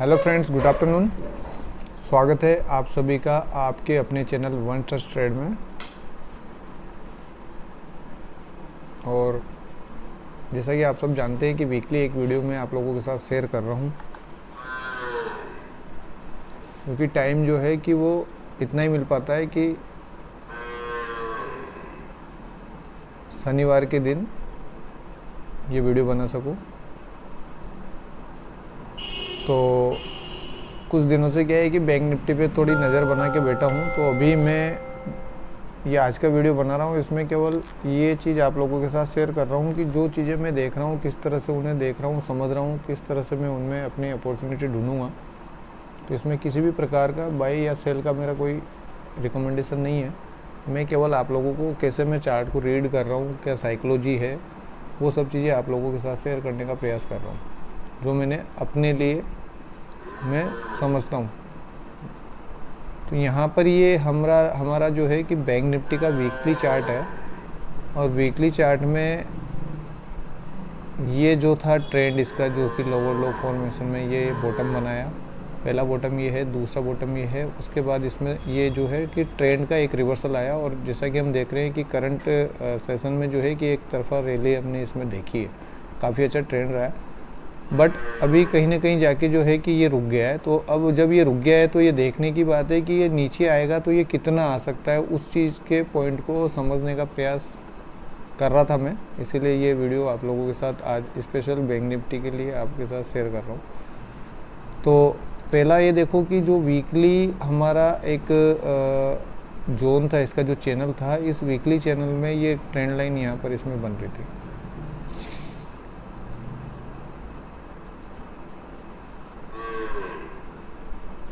Hello friends, good afternoon. स्वागत है आप सभी का आपके अपने चैनल वन ट्रस्ट ट्रेड में। और जैसा कि आप सब जानते हैं कि वीकली एक वीडियो मैं आप लोगों के साथ शेयर कर रहा हूँ, क्योंकि टाइम जो है कि वो इतना ही मिल पाता है कि शनिवार के दिन ये वीडियो बना सकूँ। तो कुछ दिनों से क्या है कि बैंक निफ्टी पे थोड़ी नज़र बना के बैठा हूँ, तो अभी मैं ये आज का वीडियो बना रहा हूँ। इसमें केवल ये चीज़ आप लोगों के साथ शेयर कर रहा हूँ कि जो चीज़ें मैं देख रहा हूँ, किस तरह से उन्हें देख रहा हूँ, समझ रहा हूँ, किस तरह से मैं उनमें अपनी अपॉर्चुनिटी ढूंढूंगा। तो इसमें किसी भी प्रकार का बाई या सेल का मेरा कोई रिकमेंडेशन नहीं है। मैं केवल आप लोगों को कैसे मैं चार्ट को रीड कर रहा हूँ, क्या साइकोलॉजी है, वो सब चीज़ें आप लोगों के साथ शेयर करने का प्रयास कर रहा हूँ, जो मैंने अपने लिए मैं समझता हूँ। तो यहाँ पर ये हमारा जो है कि बैंक निफ्टी का वीकली चार्ट है, और वीकली चार्ट में ये जो था ट्रेंड इसका, जो कि लोअर लो फॉर्मेशन में ये बॉटम बनाया। पहला बॉटम ये है, दूसरा बॉटम ये है। उसके बाद इसमें ये जो है कि ट्रेंड का एक रिवर्सल आया, और जैसा कि हम देख रहे हैं कि करंट सेशन में जो है कि एक तरफा रैली हमने इसमें देखी है। काफ़ी अच्छा ट्रेंड रहा है, बट अभी कहीं ना कहीं जाके जो है कि ये रुक गया है। तो अब जब ये रुक गया है तो ये देखने की बात है कि ये नीचे आएगा तो ये कितना आ सकता है। उस चीज़ के पॉइंट को समझने का प्रयास कर रहा था मैं, इसीलिए ये वीडियो आप लोगों के साथ आज स्पेशल बैंक निफ्टी के लिए आपके साथ शेयर कर रहा हूँ। तो पहला ये देखो कि जो वीकली हमारा एक जोन था, इसका जो चैनल था, इस वीकली चैनल में ये ट्रेंड लाइन यहाँ पर इसमें बन रही थी।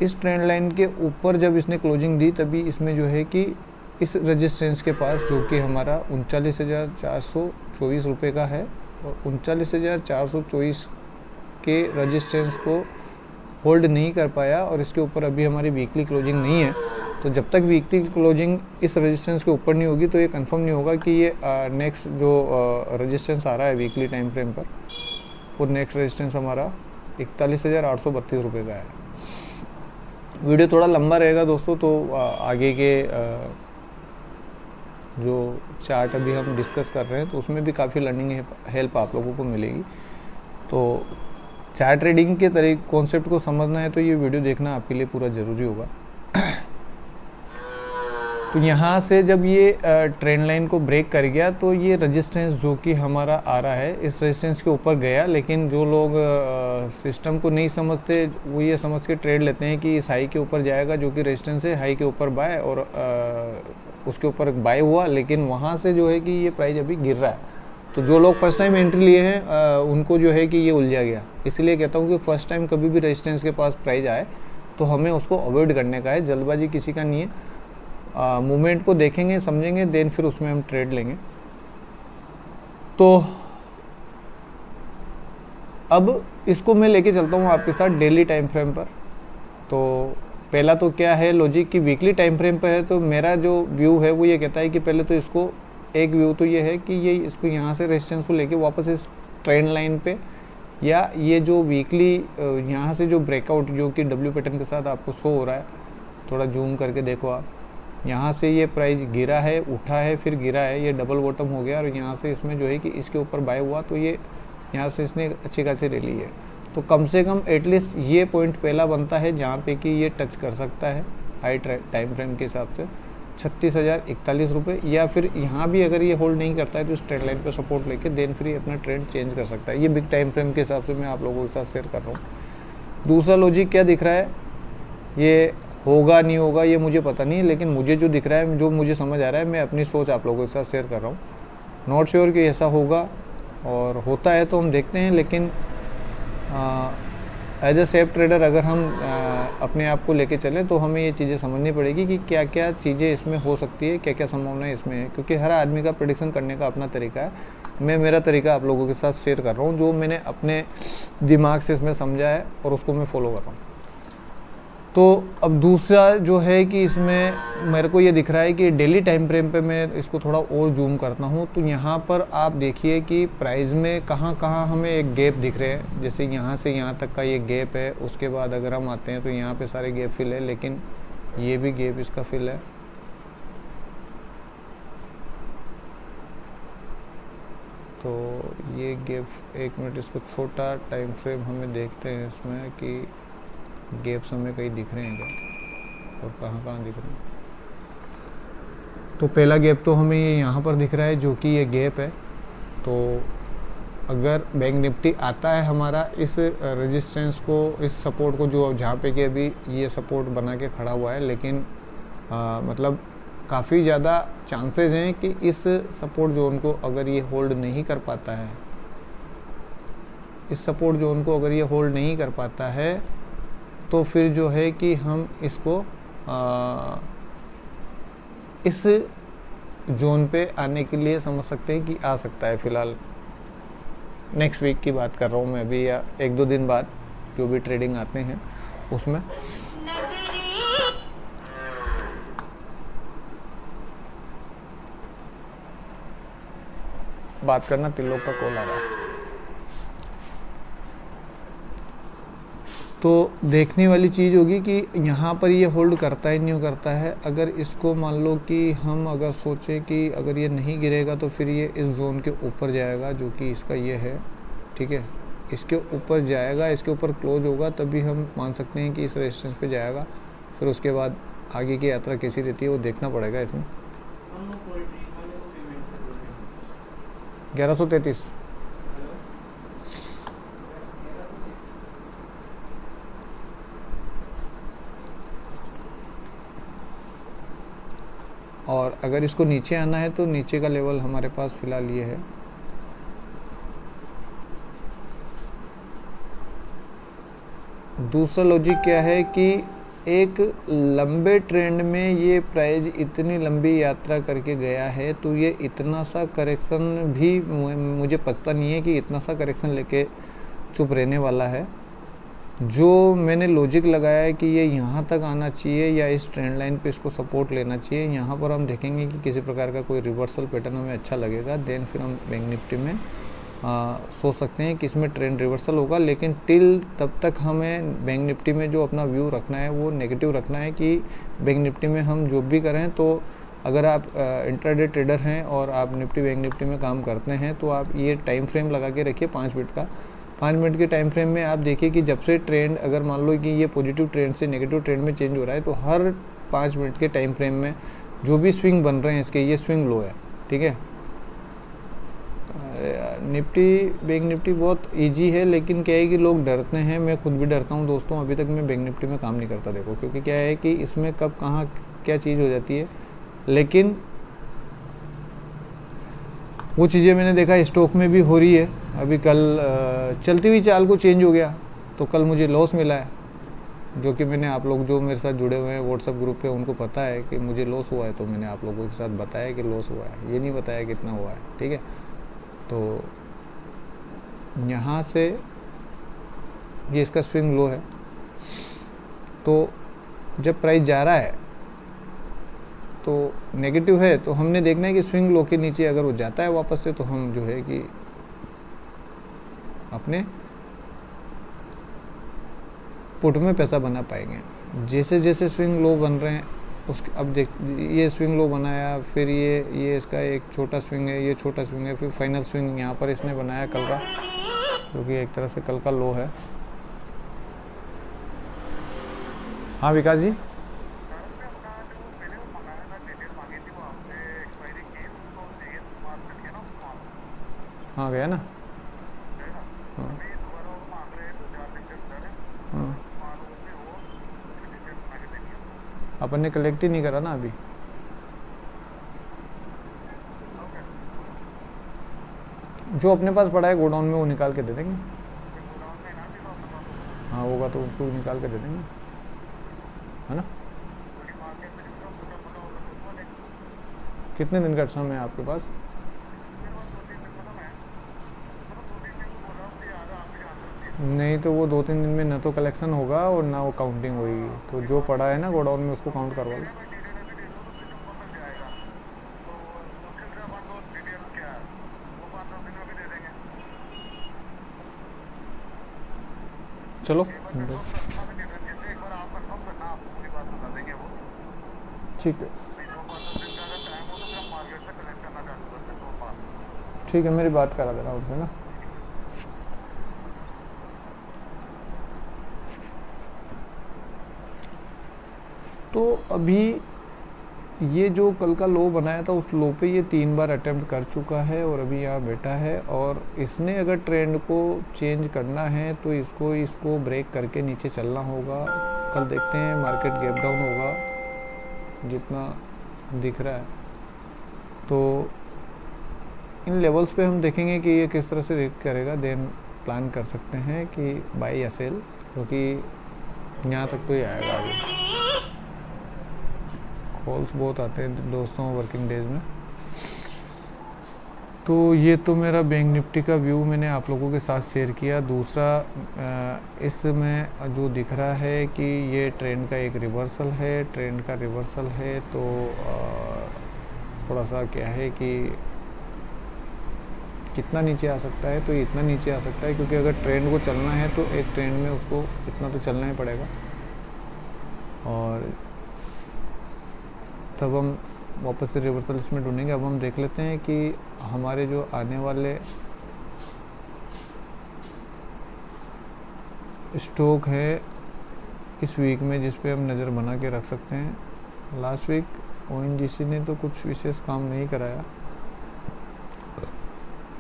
इस ट्रेंड लाइन के ऊपर जब इसने क्लोजिंग दी, तभी इसमें जो है कि इस रेजिस्टेंस के पास, जो कि हमारा 39,424 रुपये का है, और 39,424 के रेजिस्टेंस को होल्ड नहीं कर पाया, और इसके ऊपर अभी हमारी वीकली क्लोजिंग नहीं है। तो जब तक वीकली क्लोजिंग इस रेजिस्टेंस के ऊपर नहीं होगी तो ये कंफर्म नहीं होगा कि ये नेक्स्ट जो रेजिस्टेंस आ रहा है वीकली टाइम फ्रेम पर, वो नेक्स्ट रेजिस्टेंस हमारा 41,832 रुपये का है। वीडियो थोड़ा लंबा रहेगा दोस्तों, तो आगे के जो चार्ट अभी हम डिस्कस कर रहे हैं तो उसमें भी काफ़ी लर्निंग हेल्प आप लोगों को मिलेगी। तो चार्ट ट्रेडिंग के कॉन्सेप्ट को समझना है तो ये वीडियो देखना आपके लिए पूरा ज़रूरी होगा। तो यहाँ से जब ये ट्रेंड लाइन को ब्रेक कर गया तो ये रेजिस्टेंस जो कि हमारा आ रहा है, इस रेजिस्टेंस के ऊपर गया। लेकिन जो लोग सिस्टम को नहीं समझते वो ये समझ के ट्रेड लेते हैं कि इस हाई के ऊपर जाएगा, जो कि रेजिस्टेंस है, हाई के ऊपर बाय, और उसके ऊपर बाय हुआ। लेकिन वहाँ से जो है कि ये प्राइस अभी गिर रहा है। तो जो लोग फर्स्ट टाइम एंट्री लिए हैं उनको जो है कि ये उलझा गया। इसलिए कहता हूँ कि फर्स्ट टाइम कभी भी रेजिस्टेंस के पास प्राइस आए तो हमें उसको अवॉइड करने का है। जल्दबाजी किसी का नहीं है। मूवमेंट को देखेंगे, समझेंगे, देन फिर उसमें हम ट्रेड लेंगे। तो अब इसको मैं लेके चलता हूँ आपके साथ डेली टाइम फ्रेम पर। तो पहला तो क्या है लॉजिक कि वीकली टाइम फ्रेम पर है, तो मेरा जो व्यू है वो ये कहता है कि पहले तो इसको एक व्यू तो ये है कि ये इसको यहाँ से रेजिस्टेंस को लेके वापस इस ट्रेंड लाइन पे, या ये जो वीकली यहाँ से जो ब्रेकआउट जो कि डब्ल्यू पैटर्न के साथ आपको शो हो रहा है, थोड़ा जूम करके देखो आप, यहाँ से ये प्राइस गिरा है, उठा है, फिर गिरा है, ये डबल बॉटम हो गया, और यहाँ से इसमें जो है कि इसके ऊपर बाय हुआ, तो ये यहाँ से इसने अच्छी खासी रैली है। तो कम से कम एटलीस्ट ये पॉइंट पहला बनता है जहाँ पे कि ये टच कर सकता है हाई टाइम फ्रेम के हिसाब से 36,041 रुपये, या फिर यहाँ भी अगर ये होल्ड नहीं करता है तो इस ट्रेंड लाइन पर सपोर्ट लेके देन फिर ये अपना ट्रेंड चेंज कर सकता है। ये बिग टाइम फ्रेम के हिसाब से मैं आप लोगों के साथ शेयर कर रहा हूँ। दूसरा लॉजिक क्या दिख रहा है, ये होगा नहीं होगा ये मुझे पता नहीं, लेकिन मुझे जो दिख रहा है, जो मुझे समझ आ रहा है, मैं अपनी सोच आप लोगों के साथ शेयर कर रहा हूँ। नॉट श्योर कि ऐसा होगा, और होता है तो हम देखते हैं। लेकिन एज ए सेफ ट्रेडर अगर हम अपने आप को लेके चलें तो हमें ये चीज़ें समझनी पड़ेगी कि क्या क्या चीज़ें इसमें हो सकती है, क्या क्या संभावनाएं इसमें है, क्योंकि हर आदमी का प्रेडिक्शन करने का अपना तरीका है। मैं मेरा तरीका आप लोगों के साथ शेयर कर रहा हूँ, जो मैंने अपने दिमाग से इसमें समझा है और उसको मैं फॉलो कर रहा हूँ। तो अब दूसरा जो है कि इसमें मेरे को ये दिख रहा है कि डेली टाइम फ्रेम पे मैं इसको थोड़ा और जूम करता हूँ, तो यहाँ पर आप देखिए कि प्राइस में कहाँ कहाँ हमें एक गैप दिख रहे हैं। जैसे यहाँ से यहाँ तक का ये गैप है, उसके बाद अगर हम आते हैं तो यहाँ पे सारे गैप फिल है, लेकिन ये भी गैप इसका फिल है। तो ये गैप, एक मिनट, इसको छोटा टाइम फ्रेम हमें देखते हैं इसमें कि गैप्स हमें कहीं दिख रहे हैं क्या और कहाँ कहाँ दिख रहे हैं। तो पहला गैप तो हमें ये यहाँ पर दिख रहा है जो कि ये गैप है। तो अगर बैंक निफ्टी आता है हमारा इस रेजिस्टेंस को, इस सपोर्ट को, जो जहाँ पे कि अभी ये सपोर्ट बना के खड़ा हुआ है, लेकिन मतलब काफ़ी ज़्यादा चांसेस हैं कि इस सपोर्ट जोन को अगर ये होल्ड नहीं कर पाता है, इस सपोर्ट जोन को अगर ये होल्ड नहीं कर पाता है, तो फिर जो है कि हम इसको इस जोन पे आने के लिए समझ सकते हैं कि आ सकता है। फ़िलहाल नेक्स्ट वीक की बात कर रहा हूँ मैं अभी, या 1-2 दिन बाद जो भी ट्रेडिंग आते हैं उसमें। बात करना, तिलोक का कॉल आ रहा है। तो देखने वाली चीज़ होगी कि यहाँ पर ये होल्ड करता है नहीं करता है। अगर इसको मान लो कि हम अगर सोचें कि अगर ये नहीं गिरेगा तो फिर ये इस जोन के ऊपर जाएगा, जो कि इसका ये है, ठीक है, इसके ऊपर जाएगा, इसके ऊपर क्लोज होगा, तभी हम मान सकते हैं कि इस रेजिस्टेंस पे जाएगा। फिर उसके बाद आगे की यात्रा कैसी रहती है वो देखना पड़ेगा। इसमें 1133 और अगर इसको नीचे आना है तो नीचे का लेवल हमारे पास फ़िलहाल ये है। दूसरा लॉजिक क्या है कि एक लंबे ट्रेंड में ये प्राइस इतनी लंबी यात्रा करके गया है, तो ये इतना सा करेक्शन भी मुझे पता नहीं है कि इतना सा करेक्शन लेके चुप रहने वाला है। जो मैंने लॉजिक लगाया है कि ये यहाँ तक आना चाहिए या इस ट्रेंड लाइन पे इसको सपोर्ट लेना चाहिए। यहाँ पर हम देखेंगे कि किसी प्रकार का कोई रिवर्सल पैटर्न हमें अच्छा लगेगा, देन फिर हम बैंक निफ्टी में सोच सकते हैं कि इसमें ट्रेंड रिवर्सल होगा। लेकिन टिल तब तक हमें बैंक निफ्टी में जो अपना व्यू रखना है वो नेगेटिव रखना है कि बैंक निफ्टी में हम जो भी करें, तो अगर आप इंट्राडे ट्रेडर हैं और आप निफ्टी बैंक निफ्टी में काम करते हैं तो आप ये टाइम फ्रेम लगा के रखिए 5 मिनट का। 5 मिनट के टाइम फ्रेम में आप देखिए कि जब से ट्रेंड, अगर मान लो कि ये पॉजिटिव ट्रेंड से नेगेटिव ट्रेंड में चेंज हो रहा है, तो हर 5 मिनट के टाइम फ्रेम में जो भी स्विंग बन रहे हैं इसके, ये स्विंग लो है, ठीक है। निफ्टी बैंक निफ्टी बहुत इजी है, लेकिन क्या है कि लोग डरते हैं, मैं खुद भी डरता हूँ दोस्तों। अभी तक मैं बैंक निफ्टी में काम नहीं करता, देखो, क्योंकि क्या है कि इसमें कब कहाँ क्या चीज़ हो जाती है। लेकिन वो चीज़ें मैंने देखा स्टॉक में भी हो रही है। अभी कल चलती हुई चाल को चेंज हो गया, तो कल मुझे लॉस मिला है, जो कि मैंने, आप लोग जो मेरे साथ जुड़े हुए हैं व्हाट्सएप ग्रुप पे उनको पता है कि मुझे लॉस हुआ है, तो मैंने आप लोगों के साथ बताया कि लॉस हुआ है, ये नहीं बताया कितना हुआ है, ठीक है। तो यहाँ से ये इसका स्विंग लो है, तो जब प्राइस जा रहा है तो नेगेटिव है, तो हमने देखना है कि स्विंग लो के नीचे अगर वो जाता है वापस से, तो हम जो है कि अपने पुट में पैसा बना पाएंगे। जैसे जैसे स्विंग लो बन रहे हैं उसके, अब देख, ये स्विंग लो बनाया, फिर ये इसका एक छोटा स्विंग है, ये छोटा स्विंग है, फिर फाइनल स्विंग यहाँ पर इसने बनाया कल का, जो कि एक तरह से कल का लो है। हाँ विकास जी, हाँ गया ना, हाँ हाँ, अपन ने कलेक्ट ही नहीं करा ना अभी। जो अपने पास पड़ा है गोडाउन में वो निकाल के दे देंगे। हाँ होगा तो उसको निकाल के दे देंगे, है ना। कितने दिन का समय है आपके पास? नहीं तो वो 2-3 दिन में ना तो कलेक्शन होगा और ना वो काउंटिंग होगी, तो जो पड़ा है ना गोडाउन में उसको काउंट करवा लो। चलो ठीक है, ठीक है, मेरी बात करा देना उनसे ना। तो अभी ये जो कल का लो बनाया था उस लो पे ये 3 बार अटेम्प्ट कर चुका है और अभी यहाँ बैठा है, और इसने अगर ट्रेंड को चेंज करना है तो इसको ब्रेक करके नीचे चलना होगा। कल देखते हैं मार्केट गैप डाउन होगा जितना दिख रहा है, तो इन लेवल्स पे हम देखेंगे कि ये किस तरह से रिएक्ट करेगा, देन प्लान कर सकते हैं कि बाई या सेल, क्योंकि यहाँ तक तो ये आएगा आगे। कॉल्स बहुत आते हैं दोस्तों वर्किंग डेज में। तो ये तो मेरा बैंक निफ्टी का व्यू मैंने आप लोगों के साथ शेयर किया। दूसरा इसमें जो दिख रहा है कि ये ट्रेंड का एक रिवर्सल है, ट्रेंड का रिवर्सल है, तो थोड़ा सा क्या है कि कितना नीचे आ सकता है, तो इतना नीचे आ सकता है, क्योंकि अगर ट्रेंड को चलना है तो एक ट्रेंड में उसको इतना तो चलना ही पड़ेगा, और तब हम वापस से रिवर्सल इसमें ढूंढेंगे। अब हम देख लेते हैं कि हमारे जो आने वाले स्टॉक है इस वीक में जिस पे हम नज़र बना के रख सकते हैं। लास्ट वीक ONGC ने तो कुछ विशेष काम नहीं कराया,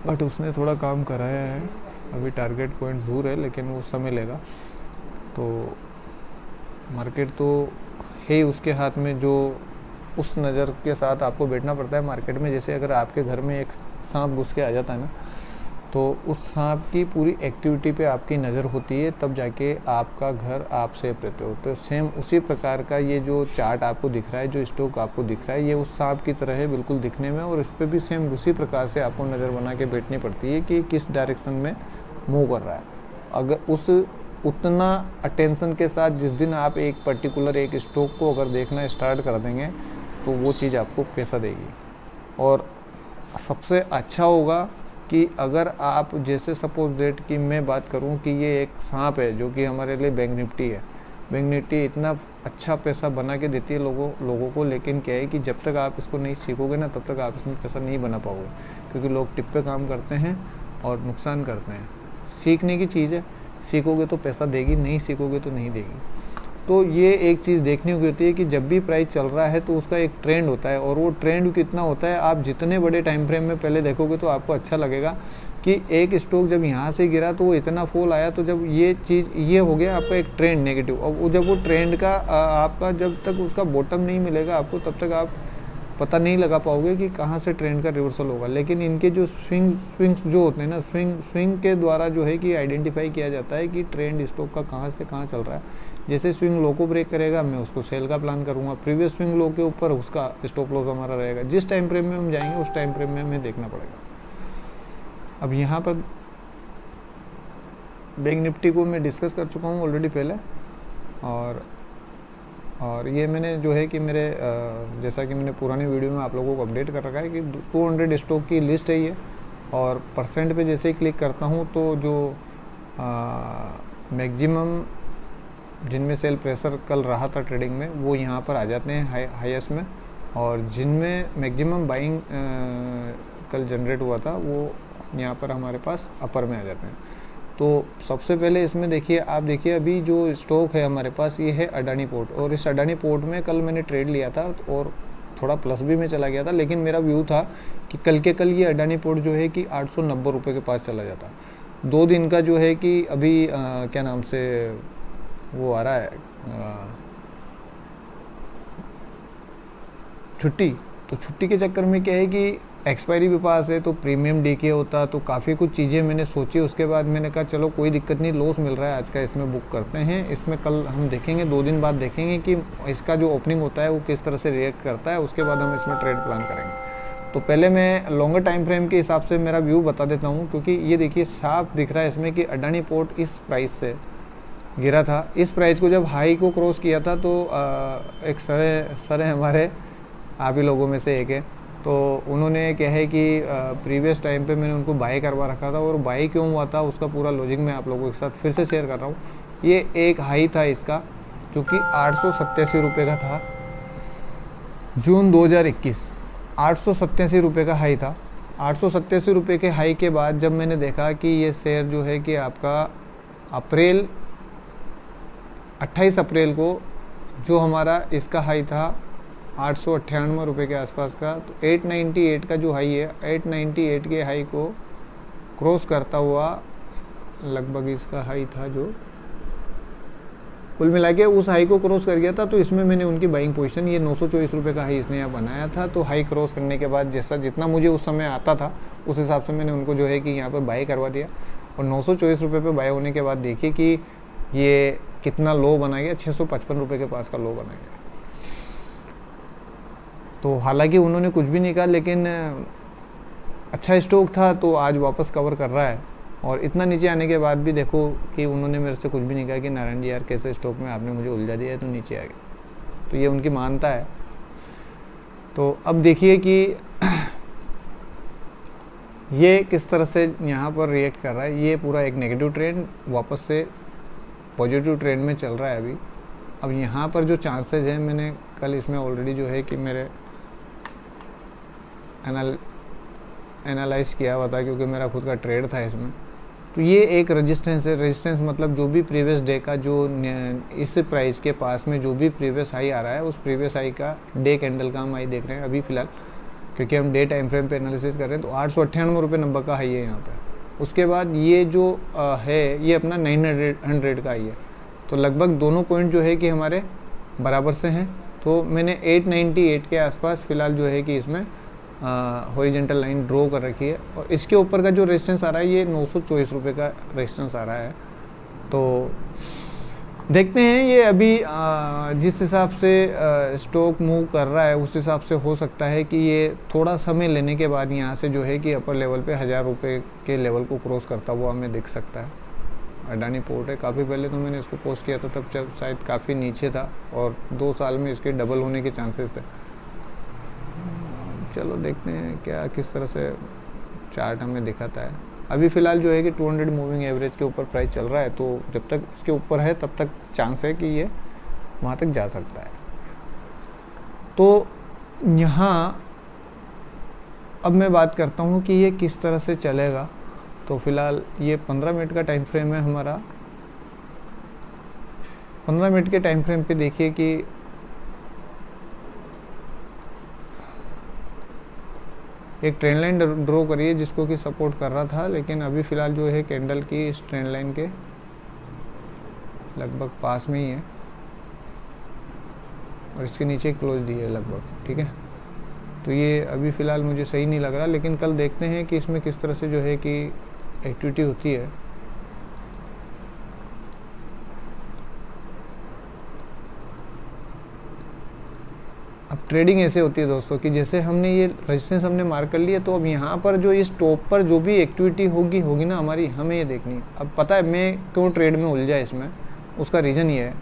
बट उसने थोड़ा काम कराया है। अभी टारगेट पॉइंट दूर है लेकिन वो समय लेगा। तो मार्केट तो है उसके हाथ में, जो उस नज़र के साथ आपको बैठना पड़ता है मार्केट में। जैसे अगर आपके घर में एक सांप घुस के आ जाता है ना, तो उस सांप की पूरी एक्टिविटी पे आपकी नज़र होती है, तब जाके आपका घर आप सेफ रहते हो। तो सेम उसी प्रकार का ये जो चार्ट आपको दिख रहा है, जो स्टॉक आपको दिख रहा है, ये उस सांप की तरह है बिल्कुल दिखने में, और इस पर भी सेम उसी प्रकार से आपको नज़र बना के बैठनी पड़ती है कि किस डायरेक्शन में मूव कर रहा है। अगर उतना अटेंशन के साथ जिस दिन आप एक पर्टिकुलर एक स्टॉक को अगर देखना स्टार्ट कर देंगे तो वो चीज़ आपको पैसा देगी। और सबसे अच्छा होगा कि अगर आप जैसे सपोज डेट की मैं बात करूं कि ये एक सांप है जो कि हमारे लिए बैंक निफ्टी है। बैंक निफ्टी इतना अच्छा पैसा बना के देती है लोगों को, लेकिन क्या है कि जब तक आप इसको नहीं सीखोगे ना तब तक आप इसमें पैसा नहीं बना पाओगे, क्योंकि लोग टिप पे काम करते हैं और नुकसान करते हैं। सीखने की चीज़ है, सीखोगे तो पैसा देगी, नहीं सीखोगे तो नहीं देगी। तो ये एक चीज़ देखने की होती है कि जब भी प्राइस चल रहा है तो उसका एक ट्रेंड होता है, और वो ट्रेंड कितना होता है आप जितने बड़े टाइम फ्रेम में पहले देखोगे तो आपको अच्छा लगेगा कि एक स्टॉक जब यहाँ से गिरा तो वो इतना फॉल आया, तो जब ये चीज़ ये हो गया आपका एक ट्रेंड नेगेटिव। और जब वो ट्रेंड का आपका जब तक उसका बॉटम नहीं मिलेगा आपको, तब तक आप पता नहीं लगा पाओगे कि कहाँ से ट्रेंड का रिवर्सल होगा। लेकिन इनके जो स्विंग्स जो होते हैं ना, स्विंग के द्वारा जो है कि आइडेंटिफाई किया जाता है कि ट्रेंड स्टॉक का कहाँ से कहाँ चल रहा है। जैसे स्विंग लो को ब्रेक करेगा मैं उसको सेल का प्लान करूँगा, प्रीवियस स्विंग लो के ऊपर उसका स्टॉप लॉस हमारा रहेगा। जिस टाइम फ्रेम में हम जाएंगे उस टाइम फ्रेम में हमें देखना पड़ेगा। अब यहाँ पर बैंक निफ्टी को मैं डिस्कस कर चुका हूँ ऑलरेडी पहले, और ये मैंने जो है कि मेरे जैसा कि मैंने पुरानी वीडियो में आप लोगों को अपडेट कर रखा है कि 200 स्टॉक की लिस्ट है ये, और परसेंट पे जैसे ही क्लिक करता हूँ तो जो मैक्सिमम जिनमें सेल प्रेशर कल रहा था ट्रेडिंग में वो यहाँ पर आ जाते हैं हाईएस्ट में, और जिनमें मैक्सिमम बाइंग कल जनरेट हुआ था वो यहाँ पर हमारे पास अपर में आ जाते हैं। तो सबसे पहले इसमें देखिए, आप देखिए अभी जो स्टॉक है हमारे पास ये है अडानी पोर्ट, और इस अडानी पोर्ट में कल मैंने ट्रेड लिया था और थोड़ा प्लस भी में चला गया था, लेकिन मेरा व्यू था कि कल के कल ये अडानी पोर्ट जो है कि 890 रुपये के पास चला जाता। 2 दिन का जो है कि अभी क्या नाम से वो आ रहा है छुट्टी, तो छुट्टी के चक्कर में क्या है कि एक्सपायरी भी पास है, तो प्रीमियम डीके होता, तो काफ़ी कुछ चीज़ें मैंने सोची। उसके बाद मैंने कहा चलो कोई दिक्कत नहीं, लॉस मिल रहा है आज का, इसमें बुक करते हैं। इसमें कल हम देखेंगे 2 दिन बाद देखेंगे कि इसका जो ओपनिंग होता है वो किस तरह से रिएक्ट करता है, उसके बाद हम इसमें ट्रेड प्लान करेंगे। तो पहले मैं लॉन्गर टाइम फ्रेम के हिसाब से मेरा व्यू बता देता हूँ, क्योंकि ये देखिए साफ दिख रहा है इसमें कि अडानी पोर्ट इस प्राइस से गिरा था। इस प्राइस को जब हाई को क्रॉस किया था तो एक सर है हमारे, आप ही लोगों में से एक है, तो उन्होंने क्या है कि प्रीवियस टाइम पे मैंने उनको बाय करवा रखा था, और बाय क्यों हुआ था उसका पूरा लॉजिक मैं आप लोगों के साथ फिर से शेयर कर रहा हूँ। ये एक हाई था इसका जो कि 887 रुपये का था, जून 2021, 887 रुपये का हाई था। 887 रुपये के हाई के बाद जब मैंने देखा कि ये शेयर जो है कि आपका 28 अप्रैल को जो हमारा इसका हाई था 898 रुपये के आसपास का, तो 898 का जो हाई है, 898 के हाई को क्रॉस करता हुआ लगभग इसका हाई था जो कुल मिला के उस हाई को क्रॉस कर गया था। तो इसमें मैंने उनकी बाइंग पोजीशन, ये 924 रुपये का हाई इसने यहाँ बनाया था, तो हाई क्रॉस करने के बाद जैसा जितना मुझे उस समय आता था उस हिसाब से मैंने उनको जो है कि यहाँ पर बाई करवा दिया, और 924 रुपये पर बाई होने के बाद देखिए कि ये कितना लो बना गया, 655 रुपये के पास का लो बना गया। तो हालांकि उन्होंने कुछ भी नहीं कहा, लेकिन अच्छा स्टॉक था तो आज वापस कवर कर रहा है, और इतना नीचे आने के बाद भी देखो कि उन्होंने मेरे से कुछ भी नहीं कहा कि नारायण जी यार कैसे स्टॉक में आपने मुझे उलझा दिया है तो नीचे आ गया। तो ये उनकी मानता है। तो अब देखिए कि ये किस तरह से यहाँ पर रिएक्ट कर रहा है। ये पूरा एक नेगेटिव ट्रेंड वापस से पॉजिटिव ट्रेंड में चल रहा है अभी। अब यहाँ पर जो चांसेस हैं, मैंने कल इसमें ऑलरेडी जो है कि मेरे एनालाइज किया हुआ था, क्योंकि मेरा खुद का ट्रेड था इसमें। तो ये एक रेजिस्टेंस है, रेजिस्टेंस मतलब जो भी प्रीवियस डे का जो इस प्राइस के पास में जो भी प्रीवियस हाई आ रहा है, उस प्रीवियस हाई का डे कैंडल का हम हाई देख रहे हैं अभी फ़िलहाल, क्योंकि हम डे टाइम फ्रेम पे एनालिसिस कर रहे हैं। तो 898 रुपये नंबर का हाई है यहाँ पे। उसके बाद ये जो है ये अपना 900 का हाई है, तो लगभग दोनों पॉइंट जो है कि हमारे बराबर से हैं। तो मैंने 898 के आसपास फ़िलहाल जो है कि इसमें हॉरिजेंटल लाइन ड्रॉ कर रखी है, और इसके ऊपर का जो रेजिस्टेंस आ रहा है ये 924 रुपये का रेजिस्टेंस आ रहा है। तो देखते हैं ये अभी जिस हिसाब से स्टॉक मूव कर रहा है उस हिसाब से हो सकता है कि ये थोड़ा समय लेने के बाद यहाँ से जो है कि अपर लेवल पे 1000 रुपये के लेवल को क्रॉस करता हुआ हमें दिख सकता है। अडानी पोर्ट है, काफ़ी पहले तो मैंने इसको पोस्ट किया था तब जब शायद काफ़ी नीचे था, और 2 साल में इसके डबल होने के चांसेस थे। चलो देखते हैं क्या किस तरह से चार्ट हमें दिखाता है। अभी फ़िलहाल जो है कि 200 मूविंग एवरेज के ऊपर प्राइस चल रहा है, तो जब तक इसके ऊपर है तब तक चांस है कि ये वहाँ तक जा सकता है। तो यहाँ अब मैं बात करता हूँ कि ये किस तरह से चलेगा। तो फ़िलहाल ये 15 मिनट का टाइम फ्रेम है हमारा। 15 मिनट के टाइम फ्रेम पे देखिए कि एक ट्रेंड लाइन ड्रॉ करिए जिसको कि सपोर्ट कर रहा था, लेकिन अभी फ़िलहाल जो है कैंडल की इस ट्रेंड लाइन के लगभग पास में ही है, और इसके नीचे क्लोज दी है लगभग, ठीक है। तो ये अभी फ़िलहाल मुझे सही नहीं लग रहा, लेकिन कल देखते हैं कि इसमें किस तरह से जो है कि एक्टिविटी होती है। अब ट्रेडिंग ऐसे होती है दोस्तों कि जैसे हमने ये रेजिस्टेंस हमने मार्क कर लिया, तो अब यहाँ पर जो इस टॉप पर जो भी एक्टिविटी होगी ना हमारी, हमें ये देखनी है। अब पता है मैं क्यों ट्रेड में उलझा इसमें, उसका रीज़न ये है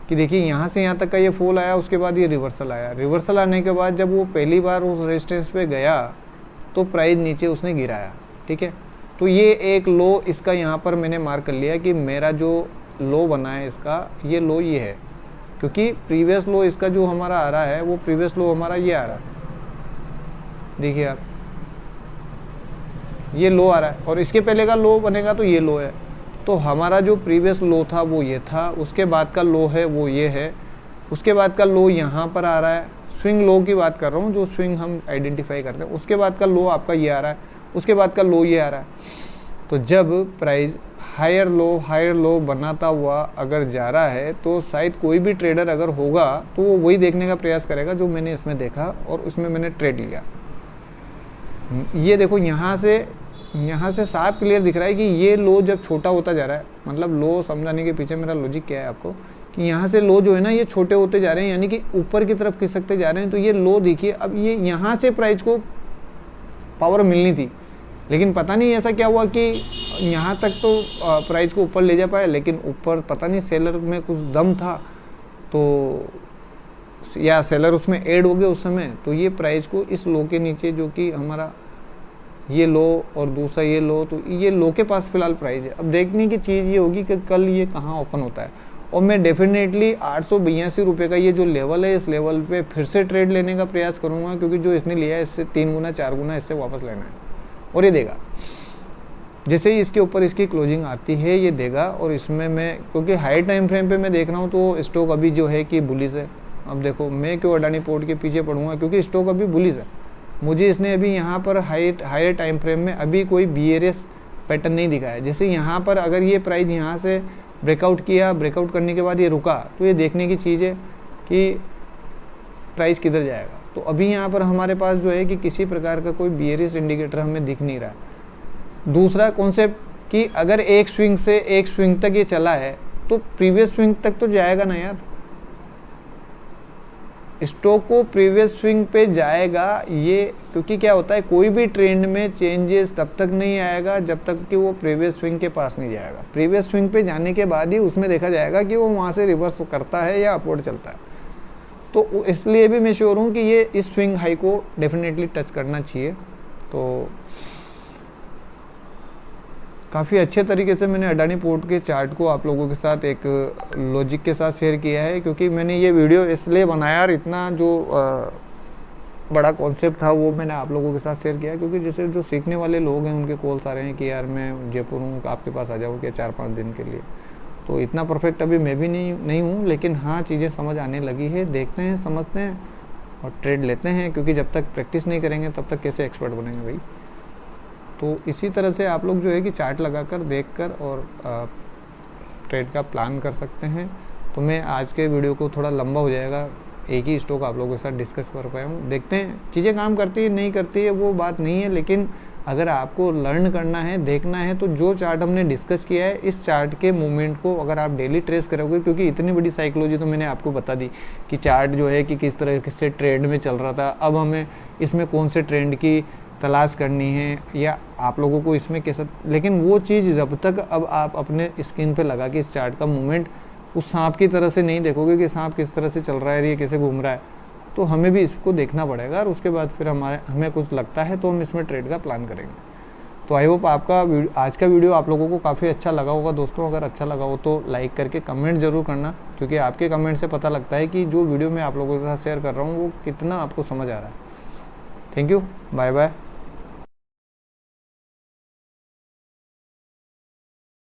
कि देखिए यहाँ से यहाँ तक का ये फॉल आया, उसके बाद ये रिवर्सल आया। रिवर्सल आने के बाद जब वो पहली बार उस रेजिस्टेंस पे गया तो प्राइस नीचे उसने गिराया, ठीक है। तो ये एक लो इसका यहाँ पर मैंने मार्क कर लिया कि मेरा जो लो बना है इसका, ये लो ये है, क्योंकि प्रीवियस लो इसका जो हमारा आ रहा है वो प्रीवियस लो हमारा ये आ रहा है, देखिए आप, ये लो आ रहा है, और इसके पहले का लो बनेगा तो ये लो है। तो हमारा जो प्रीवियस लो था वो ये था, उसके बाद का लो है वो ये है, उसके बाद का लो यहाँ पर आ रहा है। स्विंग लो की बात कर रहा हूँ, जो स्विंग हम आइडेंटिफाई करते हैं। उसके बाद का लो आपका ये आ रहा है, उसके बाद का लो ये आ रहा है। तो जब प्राइस हायर लो बनाता हुआ अगर जा रहा है, तो शायद कोई भी ट्रेडर अगर होगा तो वो वही देखने का प्रयास करेगा जो मैंने इसमें देखा और उसमें मैंने ट्रेड लिया। ये देखो यहाँ से साफ क्लियर दिख रहा है कि ये लो जब छोटा होता जा रहा है, मतलब लो समझाने के पीछे मेरा लॉजिक क्या है आपको, कि यहाँ से लो जो है ना ये छोटे होते जा रहे हैं, यानी कि ऊपर की तरफ खिसकते जा रहे हैं। तो ये लो देखिए, अब ये यहाँ से प्राइस को पावर मिलनी थी, लेकिन पता नहीं ऐसा क्या हुआ कि यहाँ तक तो प्राइस को ऊपर ले जा पाया, लेकिन ऊपर पता नहीं सेलर में कुछ दम था तो, या सेलर उसमें ऐड हो गए उस समय, तो ये प्राइस को इस लो के नीचे, जो कि हमारा ये लो और दूसरा ये लो, तो ये लो के पास फिलहाल प्राइस है। अब देखने की चीज़ ये होगी कि कल ये कहाँ ओपन होता है, और मैं डेफिनेटली 882 रुपये का ये जो लेवल है, इस लेवल पे फिर से ट्रेड लेने का प्रयास करूँगा, क्योंकि जो इसने लिया है इससे 3 गुना 4 गुना इससे वापस लेना है, और ये देगा। जैसे ही इसके ऊपर इसकी क्लोजिंग आती है ये देगा, और इसमें मैं, क्योंकि हाई टाइम फ्रेम पे मैं देख रहा हूँ तो स्टॉक अभी जो है कि बुलिश है। अब देखो मैं क्यों अडानी पोर्ट के पीछे पड़ूंगा, क्योंकि स्टॉक अभी बुलिश है। मुझे इसने अभी यहाँ पर हाई टाइम फ्रेम में अभी कोई बीआरएस पैटर्न नहीं दिखाया। जैसे यहाँ पर अगर ये प्राइस यहाँ से ब्रेकआउट किया, ब्रेकआउट करने के बाद ये रुका, तो ये देखने की चीज़ है कि प्राइस किधर जाएगा। तो अभी यहाँ पर हमारे पास जो है कि किसी प्रकार का कोई बीआरएस इंडिकेटर हमें दिख नहीं रहा है। दूसरा कॉन्सेप्ट कि अगर एक स्विंग से एक स्विंग तक ये चला है तो प्रीवियस स्विंग तक तो जाएगा ना यार, स्टॉक को प्रीवियस स्विंग पे जाएगा ये, क्योंकि क्या होता है कोई भी ट्रेंड में चेंजेस तब तक नहीं आएगा जब तक कि वो प्रीवियस स्विंग के पास नहीं जाएगा। प्रीवियस स्विंग पे जाने के बाद ही उसमें देखा जाएगा कि वो वहाँ से रिवर्स करता है या अपवर्ड चलता है। तो इसलिए भी मैं श्योर हूँ कि ये इस स्विंग हाई को डेफिनेटली टच करना चाहिए। तो काफ़ी अच्छे तरीके से मैंने अडानी पोर्ट के चार्ट को आप लोगों के साथ एक लॉजिक के साथ शेयर किया है, क्योंकि मैंने ये वीडियो इसलिए बनाया और इतना जो बड़ा कॉन्सेप्ट था वो मैंने आप लोगों के साथ शेयर किया, क्योंकि जैसे जो सीखने वाले लोग हैं उनके कॉल्स आ रहे हैं कि यार मैं जयपुर हूँ, आपके पास आ जाऊँ क्या 4-5 दिन के लिए। तो इतना परफेक्ट अभी मैं भी नहीं हूँ, लेकिन हाँ चीज़ें समझ आने लगी है, देखते हैं, समझते हैं और ट्रेड लेते हैं, क्योंकि जब तक प्रैक्टिस नहीं करेंगे तब तक कैसे एक्सपर्ट बनेंगे भाई। तो इसी तरह से आप लोग जो है कि चार्ट लगाकर देखकर और ट्रेड का प्लान कर सकते हैं। तो मैं आज के वीडियो को थोड़ा लंबा हो जाएगा, एक ही स्टॉक आप लोगों के साथ डिस्कस कर पाया हूँ। देखते हैं चीज़ें काम करती है नहीं करती है वो बात नहीं है, लेकिन अगर आपको लर्न करना है, देखना है, तो जो चार्ट हमने डिस्कस किया है इस चार्ट के मूवमेंट को अगर आप डेली ट्रेस करोगे, क्योंकि इतनी बड़ी साइकोलॉजी तो मैंने आपको बता दी कि चार्ट जो है कि किस तरह से ट्रेंड में चल रहा था, अब हमें इसमें कौन से ट्रेंड की तलाश करनी है या आप लोगों को इसमें कैसा, लेकिन वो चीज़ जब तक अब आप अपने स्क्रीन पे लगा के इस चार्ट का मूवमेंट उस सांप की तरह से नहीं देखोगे कि सांप किस तरह से चल रहा है, ये कैसे घूम रहा है, तो हमें भी इसको देखना पड़ेगा और उसके बाद फिर हमें कुछ लगता है तो हम इसमें ट्रेड का प्लान करेंगे। तो आई होप आपका आज का वीडियो आप लोगों को काफ़ी अच्छा लगा होगा दोस्तों। अगर अच्छा लगा हो तो लाइक करके कमेंट ज़रूर करना, क्योंकि आपके कमेंट से पता लगता है कि जो वीडियो मैं आप लोगों के साथ शेयर कर रहा हूँ वो कितना आपको समझ आ रहा है। Thank you, bye bye.